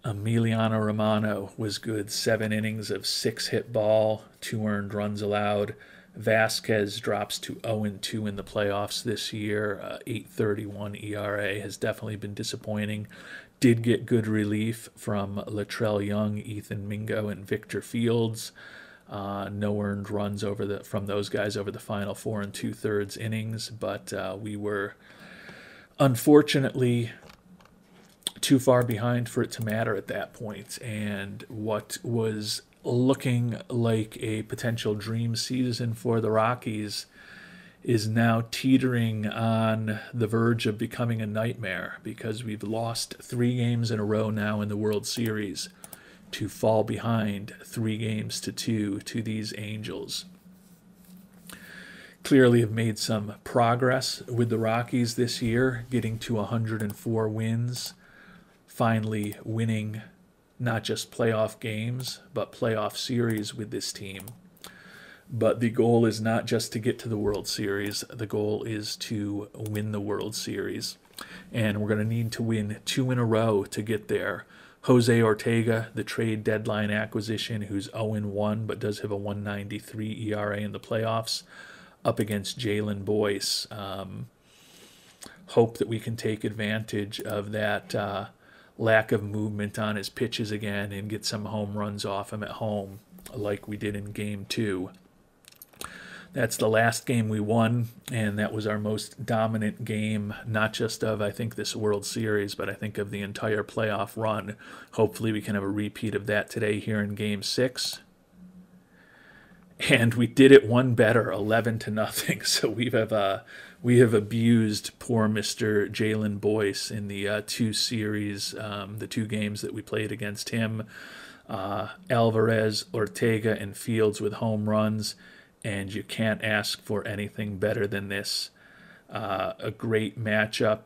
Speaker 1: Emiliano Romano was good. 7 innings of 6 hit ball, 2 earned runs allowed. Vasquez drops to 0-2 in the playoffs this year. 8.31 ERA has definitely been disappointing. Did get good relief from Latrell Young, Ethan Mingo, and Victor Fields. No earned runs from those guys over the final 4 2/3 innings, but we were unfortunately too far behind for it to matter at that point. And what was looking like a potential dream season for the Rockies is now teetering on the verge of becoming a nightmare, because we've lost 3 games in a row now in the World Series to fall behind 3-2 to these Angels. Clearly have made some progress with the Rockies this year, getting to 104 wins, finally winning not just playoff games, but playoff series with this team. But the goal is not just to get to the World Series. The goal is to win the World Series. And we're going to need to win 2 in a row to get there. Jose Ortega, the trade deadline acquisition, who's 0-1 but does have a 1.93 ERA in the playoffs, up against Jalen Boyce. Hope that we can take advantage of that lack of movement on his pitches again and get some home runs off him at home like we did in Game 2. That's the last game we won, and that was our most dominant game, not just of, I think, this World Series, but I think of the entire playoff run. Hopefully we can have a repeat of that today here in Game 6. And we did it one better, 11-0. So we have abused poor Mr. Jalen Boyce in the two series, the two games that we played against him. Alvarez, Ortega, and Fields with home runs, and you can't ask for anything better than this. A great matchup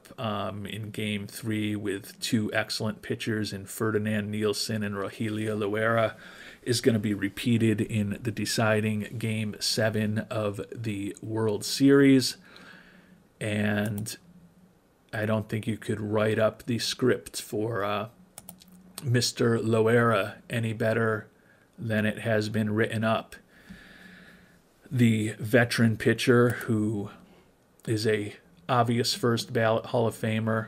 Speaker 1: in Game 3 with two excellent pitchers in Ferdinand Nielsen and Rogelio Loera is going to be repeated in the deciding Game 7 of the World Series. And I don't think you could write up the script for Mr. Loera any better than it has been written up. The veteran pitcher, who is a obvious first ballot Hall of Famer,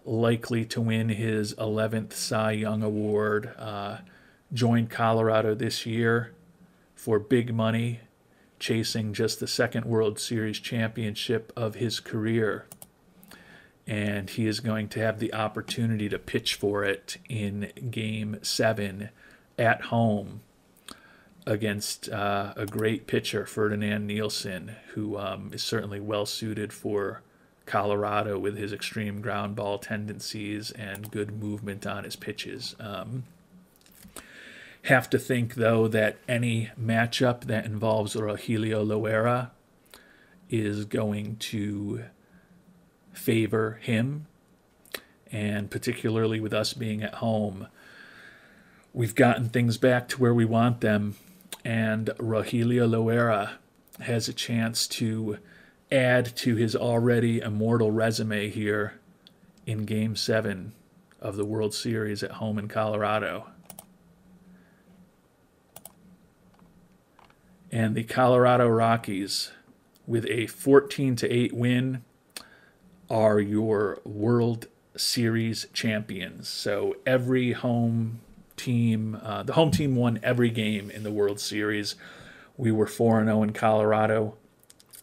Speaker 1: likely to win his 11th Cy Young Award, joined Colorado this year for big money, chasing just the second World Series championship of his career. And he is going to have the opportunity to pitch for it in Game 7 at home against a great pitcher, Ferdinand Nielsen, who is certainly well-suited for Colorado with his extreme ground ball tendencies and good movement on his pitches. Have to think, though, that any matchup that involves Rogelio Loera is going to favor him, and particularly with us being at home, we've gotten things back to where we want them, and Rogelio Loera has a chance to add to his already immortal resume here in Game 7 of the World Series at home in Colorado. And the Colorado Rockies, with a 14-8 win, are your World Series champions. So every home team, the home team won every game in the World Series. We were 4-0 in Colorado,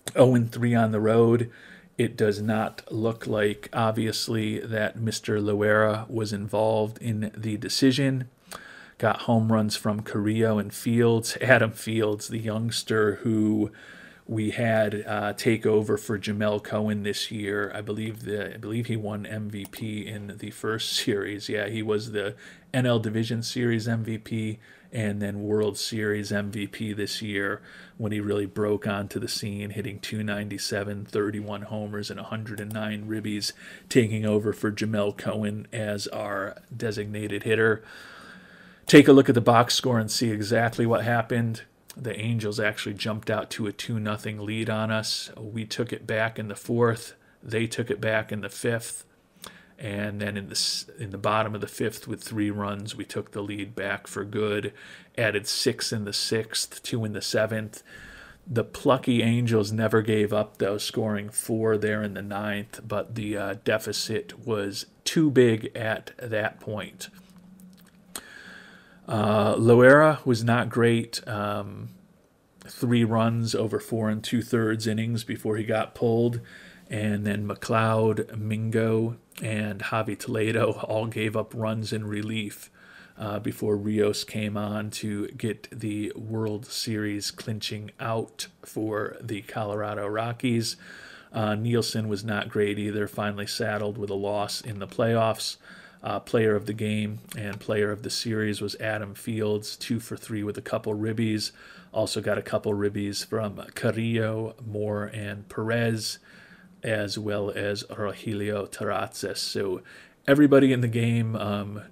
Speaker 1: 0-3 on the road. It does not look like, obviously, that Mr. Loera was involved in the decision. Got home runs from Carrillo and Fields. Adam Fields, the youngster who we had take over for Jamel Cohen this year. I believe he won MVP in the first series. Yeah, he was the NL Division Series MVP and then World Series MVP this year when he really broke onto the scene, hitting .297, 31 homers, and 109 ribbies, taking over for Jamel Cohen as our designated hitter. Take a look at the box score and see exactly what happened. The Angels actually jumped out to a 2-0 lead on us. We took it back in the fourth. They took it back in the fifth. And then in the bottom of the fifth with 3 runs, we took the lead back for good. Added 6 in the sixth, 2 in the seventh. The plucky Angels never gave up, though, scoring 4 there in the ninth. But the deficit was too big at that point. Loera was not great. 3 runs over 4 2/3 innings before he got pulled. And then McLeod, Mingo, and Javi Toledo all gave up runs in relief before Rios came on to get the World Series clinching out for the Colorado Rockies. Nielsen was not great either, finally saddled with a loss in the playoffs. Player of the game and player of the series was Adam Fields, 2 for 3 with a couple ribbies. Also got a couple ribbies from Carrillo, Moore, and Perez, as well as Rogelio Terrazas. So everybody in the game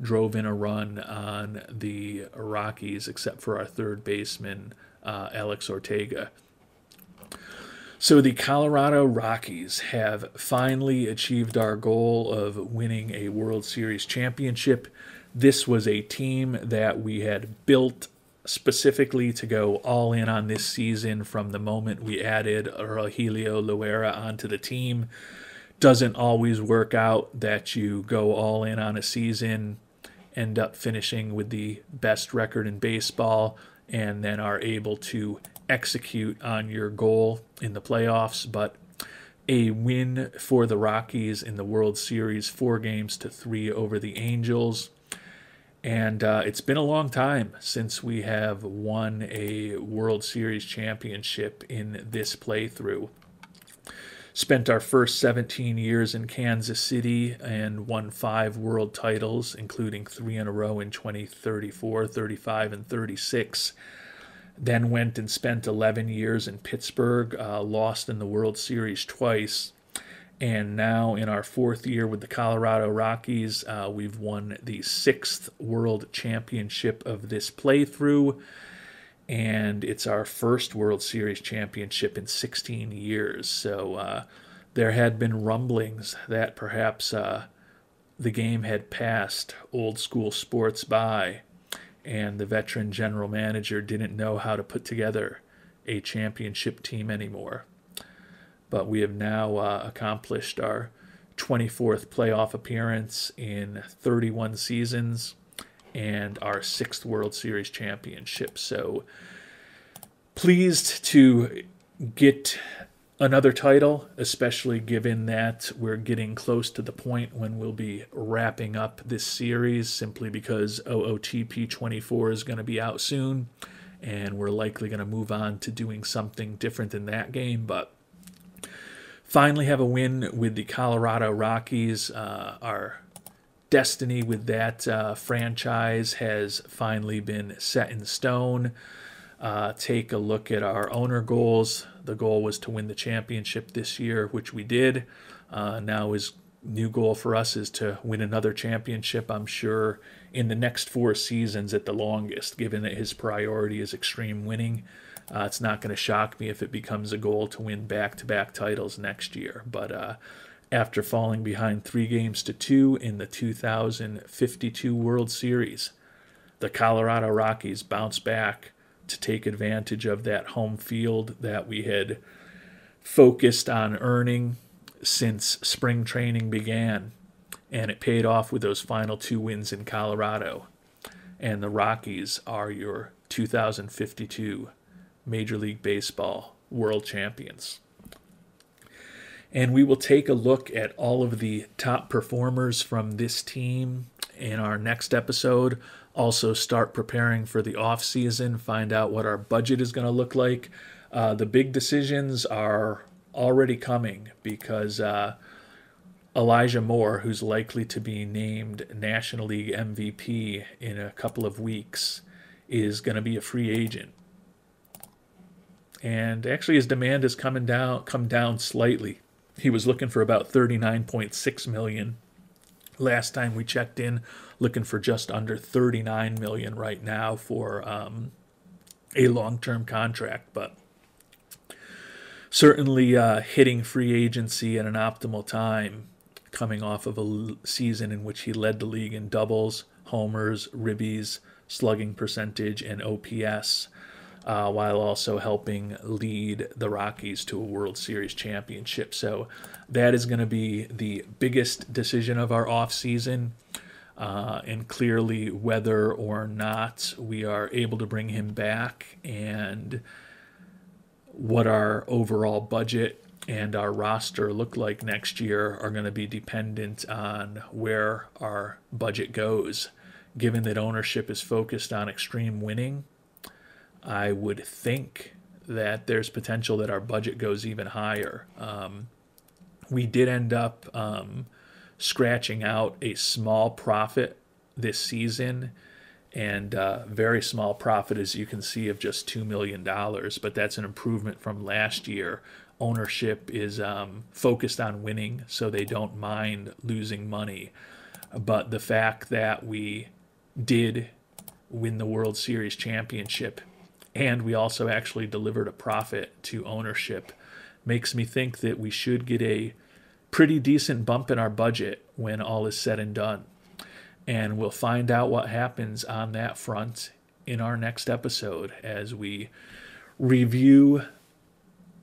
Speaker 1: drove in a run on the Rockies except for our third baseman, Alex Ortega. So the Colorado Rockies have finally achieved our goal of winning a World Series championship. This was a team that we had built specifically to go all in on this season from the moment we added Rogelio Loera onto the team. Doesn't always work out that you go all in on a season, end up finishing with the best record in baseball, and then are able to execute on your goal in the playoffs. But a win for the Rockies in the World Series, 4-3 over the Angels. And it's been a long time since we have won a World Series championship in this playthrough. Spent our first 17 years in Kansas City and won 5 world titles, including 3 in a row in 2034, 35, and 36. Then went and spent 11 years in Pittsburgh, lost in the World Series twice. And now in our 4th year with the Colorado Rockies, we've won the 6th World Championship of this playthrough. And it's our first World Series championship in 16 years. So there had been rumblings that perhaps the game had passed old school sports by, and the veteran general manager didn't know how to put together a championship team anymore. But we have now accomplished our 24th playoff appearance in 31 seasons and our 6th World Series championship. So pleased to get another title, especially given that we're getting close to the point when we'll be wrapping up this series, simply because OOTP 24 is going to be out soon, and we're likely going to move on to doing something different in that game. But finally have a win with the Colorado Rockies. Our destiny with that franchise has finally been set in stone. Take a look at our owner goals. The goal was to win the championship this year, which we did. Now his new goal for us is to win another championship, I'm sure, in the next 4 seasons at the longest, given that his priority is extreme winning. It's not going to shock me if it becomes a goal to win back-to-back titles next year. But after falling behind 3-2 in the 2052 World Series, the Colorado Rockies bounced back to take advantage of that home field that we had focused on earning since spring training began. And it paid off with those final 2 wins in Colorado. And the Rockies are your 2052 Major League Baseball World Champions. And we will take a look at all of the top performers from this team in our next episode. Also start preparing for the off season, find out what our budget is going to look like. The big decisions are already coming because Elijah Moore, who's likely to be named National League MVP in a couple of weeks, is going to be a free agent. And actually his demand has come down slightly. He was looking for about $39.6 million. Last time we checked in, looking for just under $39 million right now for a long-term contract. But certainly hitting free agency at an optimal time, coming off of a season in which he led the league in doubles, homers, ribbies, slugging percentage, and OPS, while also helping lead the Rockies to a World Series championship. So that is going to be the biggest decision of our offseason, and clearly whether or not we are able to bring him back and what our overall budget and our roster look like next year are going to be dependent on where our budget goes. Given that ownership is focused on extreme winning, I would think that there's potential that our budget goes even higher. We did end up scratching out a small profit this season, and very small profit, as you can see, of just $2 million, but that's an improvement from last year. Ownership is focused on winning, so they don't mind losing money. But the fact that we did win the World Series championship and we also actually delivered a profit to ownership makes me think that we should get a pretty decent bump in our budget when all is said and done. And we'll find out what happens on that front in our next episode as we review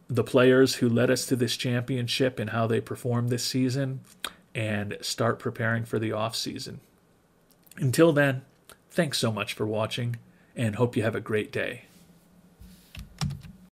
Speaker 1: the players who led us to this championship and how they performed this season and start preparing for the off season. Until then, thanks so much for watching and hope you have a great day.